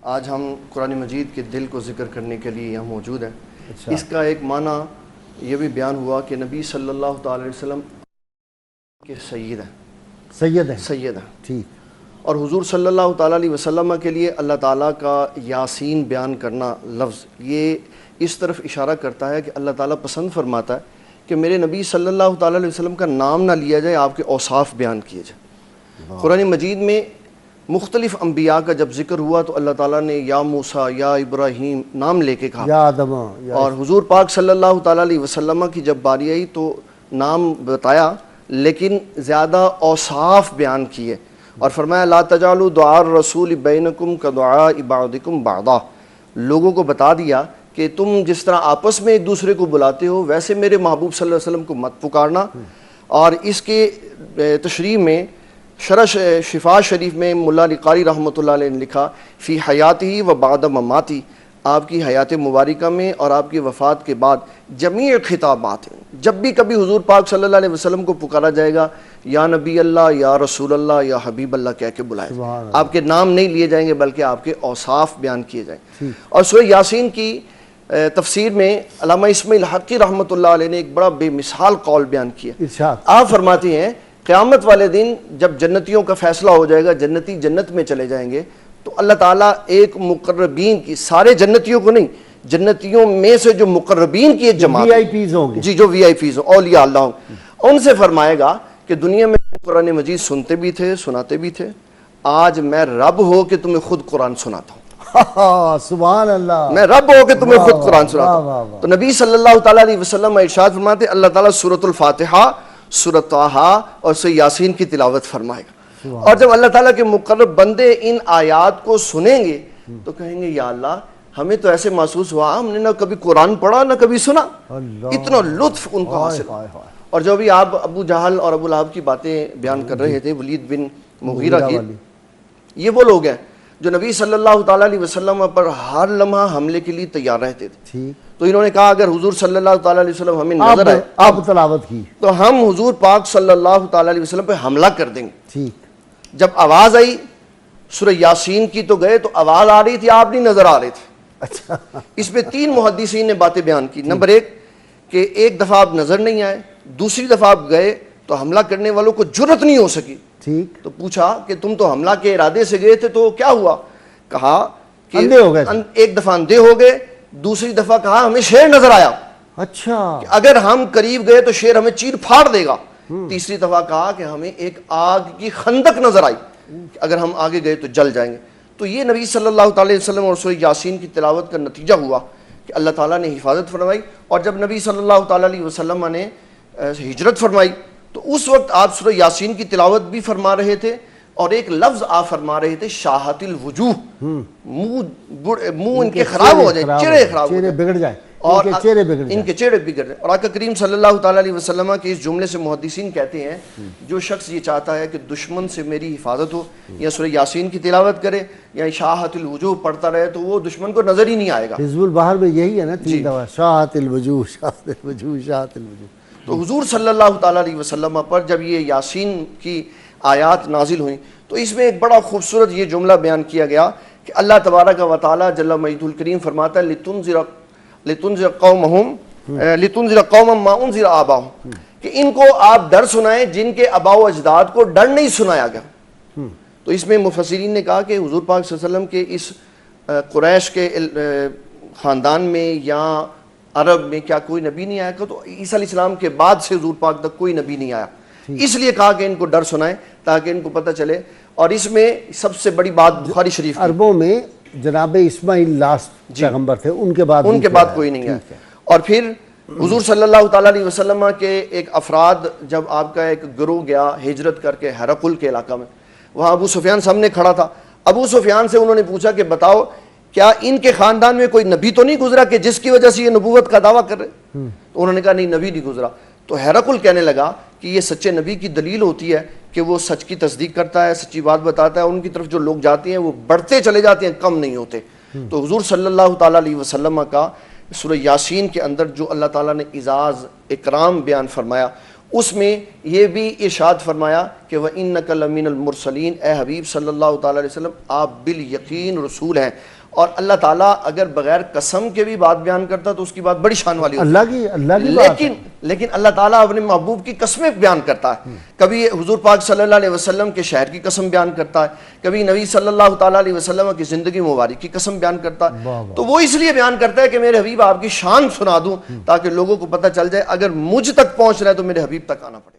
آج ہم قرآن مجید کے دل کو ذکر کرنے کے لیے یہاں موجود ہیں۔ اچھا، اس کا ایک معنی یہ بھی بیان ہوا کہ نبی صلی اللہ تعالی علیہ وسلم کے سید ہیں، سید ہیں، سید ہیں، ٹھیک، اور حضور صلی اللہ تعالیٰ علیہ وسلم کے لیے اللہ تعالیٰ کا یاسین بیان کرنا لفظ یہ اس طرف اشارہ کرتا ہے کہ اللہ تعالیٰ پسند فرماتا ہے کہ میرے نبی صلی اللہ تعالیٰ علیہ وسلم کا نام نہ لیا جائے، آپ کے اوصاف بیان کیے جائیں۔ قرآن مجید میں مختلف انبیاء کا جب ذکر ہوا تو اللہ تعالیٰ نے یا موسیٰ، یا ابراہیم نام لے کے کہا، یا آدم، اور حضور پاک صلی اللہ تعالیٰ علیہ وسلم کی جب باری آئی تو نام بتایا لیکن زیادہ اوصاف بیان کیے، اور فرمایا لا تجعلوا دعاء الرسول بینکم کدعاء بعضکم بعضا، لوگوں کو بتا دیا کہ تم جس طرح آپس میں ایک دوسرے کو بلاتے ہو ویسے میرے محبوب صلی اللہ علیہ وسلم کو مت پکارنا۔ اور اس کے تشریح میں شرح شفا شریف میں ملا علی قاری رحمۃ اللہ علیہ نے لکھا فی حیاتی و بعد مماتی، آپ کی حیات مبارکہ میں اور آپ کی وفات کے بعد جمیع خطابات ہیں، جب بھی کبھی حضور پاک صلی اللہ علیہ وسلم کو پکارا جائے گا یا نبی اللہ، یا رسول اللہ، یا حبیب اللہ کہہ کے بلائے جائے، آپ کے نام نہیں لیے جائیں گے بلکہ آپ کے اوصاف بیان کیے جائیں۔ اور سورہ یاسین کی تفسیر میں علامہ اسماعیل حقی رحمۃ اللہ علیہ نے ایک بڑا بے مثال قول بیان کیا۔ ارشاد، آپ فرماتے ہیں قیامت والے دن جب جنتیوں کا فیصلہ ہو جائے گا، جنتی جنت میں چلے جائیں گے، تو اللہ تعالیٰ ایک مقربین کی، سارے جنتیوں کو نہیں، جنتیوں میں سے جو مقربین کی ایک جماعت، وی آئی پیز ہوں گے، جی جو وی آئی پیز ہوں، اولیاء اللہ ہوں، ان سے فرمائے گا کہ دنیا میں قرآن مجید سنتے بھی تھے، سناتے بھی تھے، آج میں رب ہو کہ تمہیں خود قرآن سناتا ہوں، سبحان اللہ، میں رب ہو کہ تمہیں خود قرآن سناتا ہوں۔ تو نبی صلی اللہ تعالیٰ علیہ وسلم ارشاد فرماتے اللہ تعالیٰ سورۃ الفاتحہ، سورۃ طٰہٰ اور سورۃ یاسین کی تلاوت فرمائے گا، اور جب اللہ تعالیٰ کے مقرب بندے ان آیات کو سنیں گے تو کہیں گے یا اللہ ہمیں تو ایسے محسوس ہوا ہم نے نہ کبھی قرآن پڑھا نہ کبھی سنا، اتنا لطف ان کو حاصل۔ اور جو بھی آپ ابو جہل اور ابو لہب کی باتیں بیان کر رہے تھے، ولید بن مغیرہ کی، یہ وہ لوگ ہیں جو نبی صلی اللہ تعالیٰ علیہ وسلم پر ہر لمحہ حملے کے لیے تیار رہتے تھے، تو انہوں نے کہا اگر حضور صلی اللہ تعالیٰ علیہ وسلم ہمیں نظر آئے آپ تلاوت کی تو ہم حضور پاک صلی اللہ تعالیٰ علیہ وسلم پہ حملہ کر دیں گے۔ ٹھیک، جب آواز آئی سورہ یاسین کی تو گئے، تو آواز آ رہی تھی، آپ نہیں نظر آ رہے تھے۔ اچھا، اس پہ 3 محدثین نے باتیں بیان کی۔ نمبر 1 کہ ایک دفعہ آپ نظر نہیں آئے، دوسری دفعہ آپ گئے تو حملہ کرنے والوں کو جرأت نہیں ہو سکی، ٹھیک، تو پوچھا کہ تم تو حملہ کے ارادے سے گئے تھے تو کیا ہوا؟ کہا کہ اندھے ہو گئے، ایک دفعہ اندھے ہو گئے، دوسری دفعہ کہا ہمیں شیر نظر آیا، اچھا، کہ اگر ہم قریب گئے تو شیر ہمیں چیر پھاڑ دے گا، تیسری دفعہ کہا کہ ہمیں ایک آگ کی خندق نظر آئی کہ اگر ہم آگے گئے تو جل جائیں گے۔ تو یہ نبی صلی اللہ تعالیٰ علیہ وسلم اور سورہ یاسین کی تلاوت کا نتیجہ ہوا کہ اللہ تعالیٰ نے حفاظت فرمائی، اور جب نبی صلی اللہ تعالیٰ علیہ وسلم نے ہجرت فرمائی تو اس وقت آپ سورہ یاسین کی تلاوت بھی فرما رہے تھے، اور ایک لفظ آپ فرما رہے تھے شاہت الوجوہ، منہ ان کے خراب ہو جائیں، چہرے خراب ہو جائیں، بگڑ جائیں، اور ان کے چہرے بگڑ جائیں۔ اور آقا کریم صلی اللہ تعالیٰ علیہ وسلم کے اس جملے سے محدثین کہتے ہیں جو شخص یہ چاہتا ہے کہ دشمن سے میری حفاظت ہو، یا سورہ یاسین کی تلاوت کرے یا شاہت الوجوہ پڑھتا رہے تو وہ دشمن کو نظر ہی نہیں آئے گا۔ حزب البحر میں یہی ہے نا 3 دفعہ، شاہت الوجوہ، شاہت الوجوہ، شاہت الوجوہ۔ تو حضور صلی اللہ تعالیٰ علیہ وسلم پر جب یہ یاسین کی آیات نازل ہوئیں تو اس میں ایک بڑا خوبصورت یہ جملہ بیان کیا گیا کہ اللہ تبارک و تعالیٰ جل مجدہ الکریم فرماتا ہے لتنذر قوما ما انذر آباؤہم، کہ ان کو آپ ڈر سنائیں جن کے آباء و اجداد کو ڈر نہیں سنایا گیا۔ تو اس میں مفسرین نے کہا کہ حضور پاک صلی اللہ علیہ وسلم کے اس قریش کے خاندان میں یا عرب میں کیا کوئی نبی نہیں آیا تھا؟ تو عیسیٰ علیہ السلام کے بعد سے حضور پاک تک کوئی نبی نہیں آیا، اس لیے کہا کہ ان کو ڈر سنائیں تاکہ ان کو پتہ چلے۔ اور اس میں سب سے بڑی بات بخاری شریف کی، عربوں میں جناب اسماعیل لاسٹ پیغمبر تھے، ان کے بعد کوئی نہیں ہے۔ اور پھر حضور صلی اللہ تعالیٰ علیہ وسلم کے ایک افراد، جب آپ کا ایک گروہ گیا ہجرت کر کے ہرقل کے علاقہ میں، وہاں ابو سفیان سامنے کھڑا تھا، ابو سفیان سے انہوں نے پوچھا کہ بتاؤ کیا ان کے خاندان میں کوئی نبی تو نہیں گزرا کہ جس کی وجہ سے یہ نبوت کا دعویٰ کر رہے؟ تو انہوں نے کہا نہیں، نبی نہیں گزرا۔ تو ہرقل کہنے لگا کہ یہ سچے نبی کی دلیل ہوتی ہے کہ وہ سچ کی تصدیق کرتا ہے، سچی بات بتاتا ہے، ان کی طرف جو لوگ جاتے ہیں وہ بڑھتے چلے جاتے ہیں، کم نہیں ہوتے۔ تو حضور صلی اللہ تعالیٰ علیہ وسلم کا سورہ یاسین کے اندر جو اللہ تعالیٰ نے اعزاز اکرام بیان فرمایا اس میں یہ بھی ارشاد فرمایا کہ وَإِنَّكَ لَمِنَ الْمُرْسَلِينَ، اے حبیب صلی اللہ تعالیٰ علیہ وسلم آپ بالیقین رسول ہیں. اور اللہ تعالیٰ اگر بغیر قسم کے بھی بات بیان کرتا تو اس کی بات بڑی شان والی ہوتی ہے. اللہ کی بات ہے. لیکن اللہ تعالیٰ اپنے محبوب کی قسمیں بیان کرتا ہے. کبھی حضور پاک صلی اللہ علیہ وسلم کے شہر کی قسم بیان کرتا ہے، کبھی نبی صلی اللہ تعالیٰ علیہ وسلم کی زندگی مبارک کی قسم بیان کرتا ہے. تو وہ اس لیے بیان کرتا ہے کہ میرے حبیب آپ کی شان سنا دوں، تاکہ لوگوں کو پتہ چل جائے اگر مجھ تک پہنچ رہا ہے تو میرے حبیب تک آنا پڑے.